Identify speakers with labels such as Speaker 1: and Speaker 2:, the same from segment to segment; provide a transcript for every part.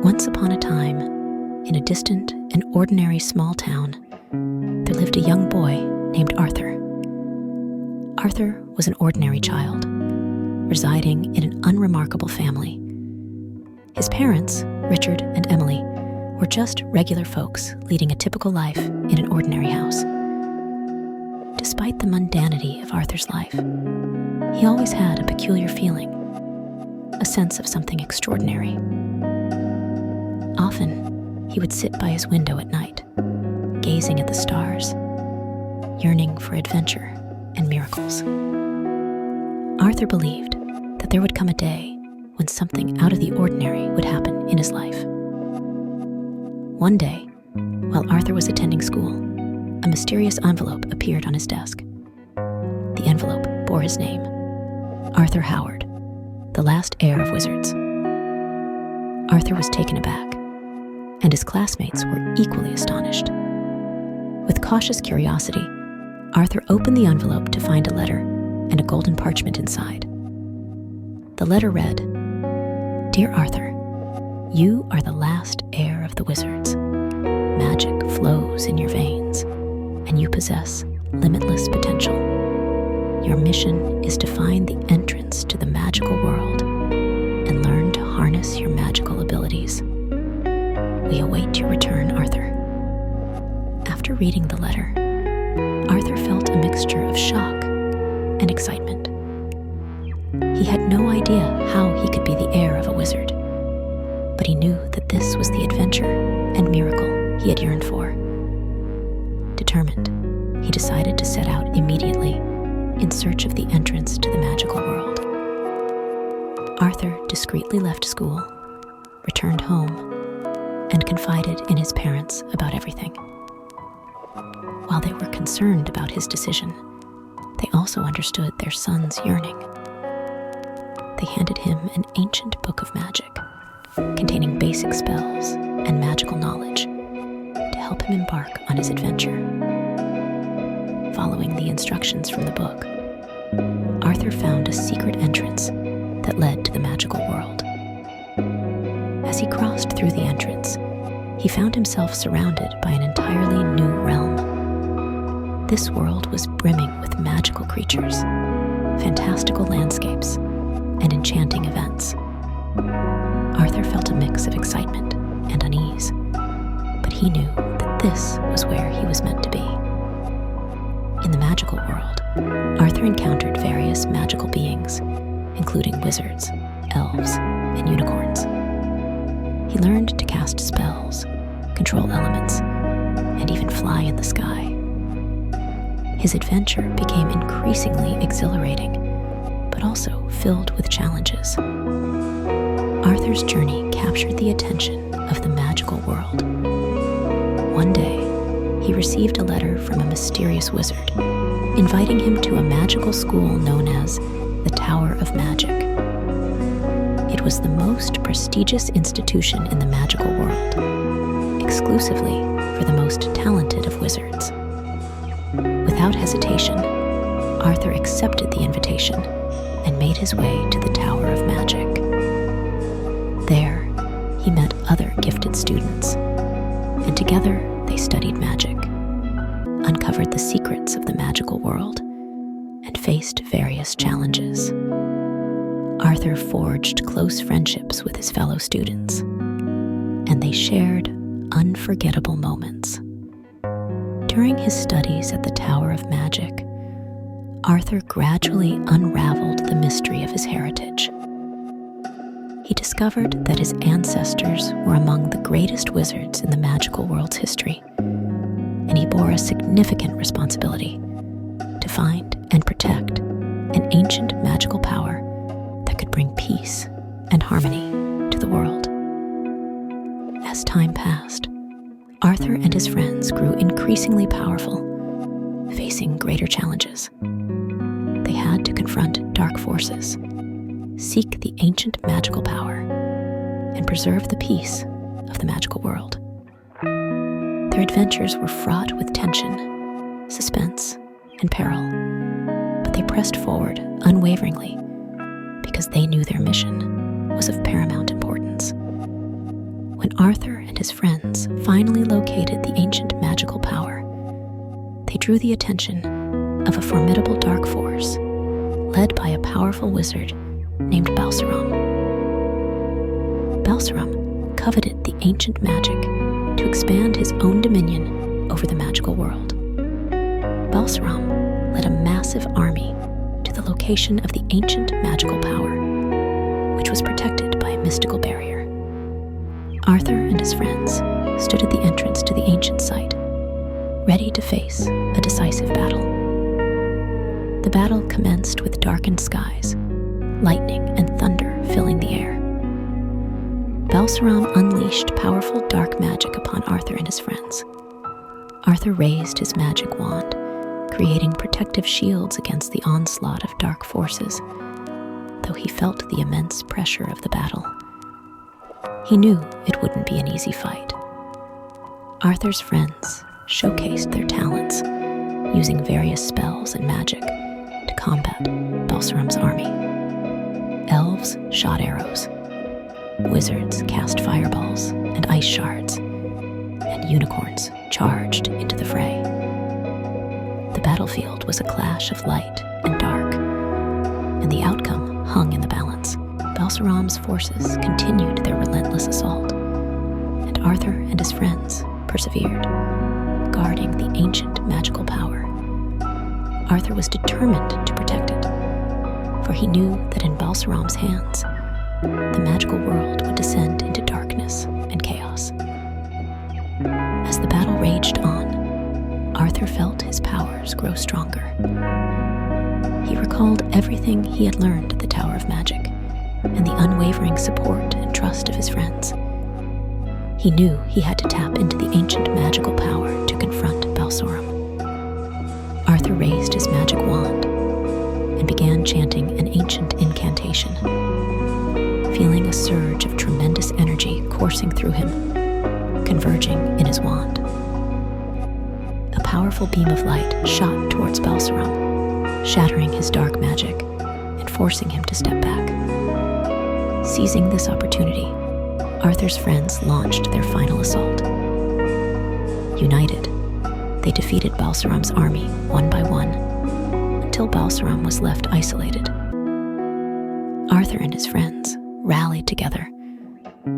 Speaker 1: Once upon a time, in a distant and ordinary small town, there lived a young boy named Arthur. Arthur was an ordinary child, residing in an unremarkable family. His parents, Richard and Emily, were just regular folks leading a typical life in an ordinary house. Despite the mundanity of Arthur's life, he always had a peculiar feeling, a sense of something extraordinary. Often, he would sit by his window at night, gazing at the stars, yearning for adventure and miracles. Arthur believed that there would come a day when something out of the ordinary would happen in his life. One day, while Arthur was attending school, a mysterious envelope appeared on his desk. The envelope bore his name, Arthur Howard, the last heir of wizards. Arthur was taken aback, and his classmates were equally astonished. With cautious curiosity, Arthur opened the envelope to find a letter and a golden parchment inside. The letter read, "Dear Arthur, you are the last heir of the wizards. Magic flows in your veins, and you possess limitless potential. Your mission is to find the entrance to the magical world and learn to harness your magical abilities. We await your return, Arthur." After reading the letter, Arthur felt a mixture of shock and excitement. He had no idea how he could be the heir of a wizard, but he knew that this was the adventure and miracle he had yearned for. Determined, he decided to set out immediately in search of the entrance to the magical world. Arthur discreetly left school, returned home, and confided in his parents about everything. While they were concerned about his decision, they also understood their son's yearning. They handed him an ancient book of magic, containing basic spells and magical knowledge, to help him embark on his adventure. Following the instructions from the book, Arthur found a secret entrance that led to the magical world. As he crossed through the entrance, he found himself surrounded by an entirely new realm. This world was brimming with magical creatures, fantastical landscapes, and enchanting events. Arthur felt a mix of excitement and unease, but he knew that this was where he was meant to be. In the magical world, Arthur encountered various magical beings, including wizards, elves, and unicorns. He learned to cast spells, control elements, and even fly in the sky. His adventure became increasingly exhilarating, but also filled with challenges. Arthur's journey captured the attention of the magical world. One day, he received a letter from a mysterious wizard, inviting him to a magical school known as the Tower of Magic. It was the most prestigious institution in the magical world, exclusively for the most talented of wizards. Without hesitation, Arthur accepted the invitation and made his way to the Tower of Magic. There, he met other gifted students, and together they studied magic, uncovered the secrets of the magical world, and faced various challenges. Arthur forged close friendships with his fellow students, and they shared unforgettable moments. During his studies at the Tower of Magic, Arthur gradually unraveled the mystery of his heritage. He discovered that his ancestors were among the greatest wizards in the magical world's history, and he bore a significant responsibility to find and protect an ancient magical power that could bring peace and harmony to the world. As time passed, Arthur and his friends grew increasingly powerful, facing greater challenges. They had to confront dark forces, seek the ancient magical power, and preserve the peace of the magical world. Their adventures were fraught with tension, suspense, and peril, but they pressed forward unwaveringly because they knew their mission was of paramount importance. When Arthur and his friends finally located the ancient magical power, they drew the attention of a formidable dark force led by a powerful wizard named Balsaram. Balsaram coveted the ancient magic to expand his own dominion over the magical world. Balsaram led a massive army to the location of the ancient magical power, which was protected by a mystical barrier. Arthur and his friends stood at the entrance to the ancient site, ready to face a decisive battle. The battle commenced with darkened skies, lightning and thunder filling the air. Balsaram unleashed powerful dark magic upon Arthur and his friends. Arthur raised his magic wand, creating protective shields against the onslaught of dark forces, though he felt the immense pressure of the battle. He knew it wouldn't be an easy fight. Arthur's friends showcased their talents, using various spells and magic to combat Balsaram's army. Elves shot arrows, wizards cast fireballs and ice shards, and unicorns charged into the fray. The battlefield was a clash of light and dark, and the outcome hung in the balance. Balsaram's forces continued their relentless assault, and Arthur and his friends persevered, guarding the ancient magical power. Arthur was determined to protect it, for he knew that in Balsaram's hands, the magical world would descend into darkness and chaos. As the battle raged on, Arthur felt his powers grow stronger. He recalled everything he had learned at the Tower of Magic and the unwavering support and trust of his friends. He knew he had to tap into the ancient magical power to confront Balsaram. Arthur raised his magic wand and began chanting an ancient incantation, feeling a surge of tremendous energy coursing through him, converging in his wand. A powerful beam of light shot towards Balsaram, shattering his dark magic and forcing him to step back. Seizing this opportunity, Arthur's friends launched their final assault. United, they defeated Balsaram's army one by one, until Balsaram was left isolated. Arthur and his friends rallied together,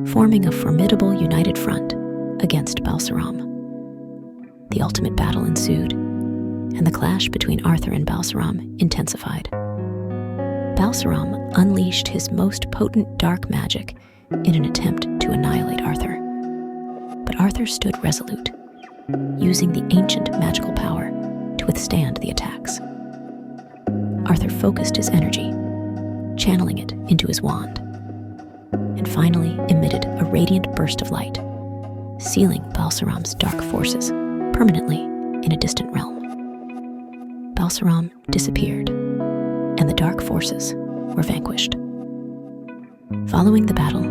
Speaker 1: forming a formidable united front against Balsaram. The ultimate battle ensued, and the clash between Arthur and Balsaram intensified. Balsaram unleashed his most potent dark magic in an attempt to annihilate Arthur. But Arthur stood resolute, using the ancient magical power to withstand the attacks. Arthur focused his energy, channeling it into his wand, and finally emitted a radiant burst of light, sealing Balsaram's dark forces permanently in a distant realm. Balsaram disappeared, and the dark forces were vanquished. Following the battle,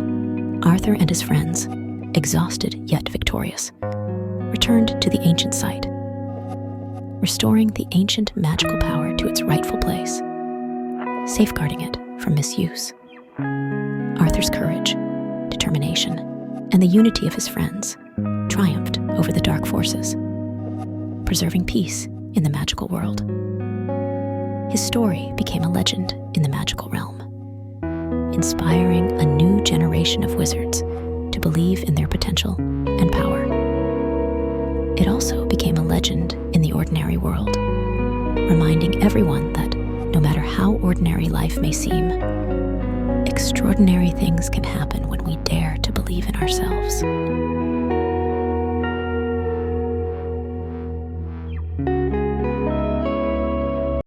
Speaker 1: Arthur and his friends, exhausted yet victorious, returned to the ancient site, restoring the ancient magical power to its rightful place, safeguarding it from misuse. Arthur's courage, determination, and the unity of his friends triumphed over the dark forces, preserving peace in the magical world. His story became a legend in the magical realm, inspiring a new generation of wizards to believe in their potential and power. It also became a legend in the ordinary world, reminding everyone that no matter how ordinary life may seem, extraordinary things can happen when we dare to believe in ourselves.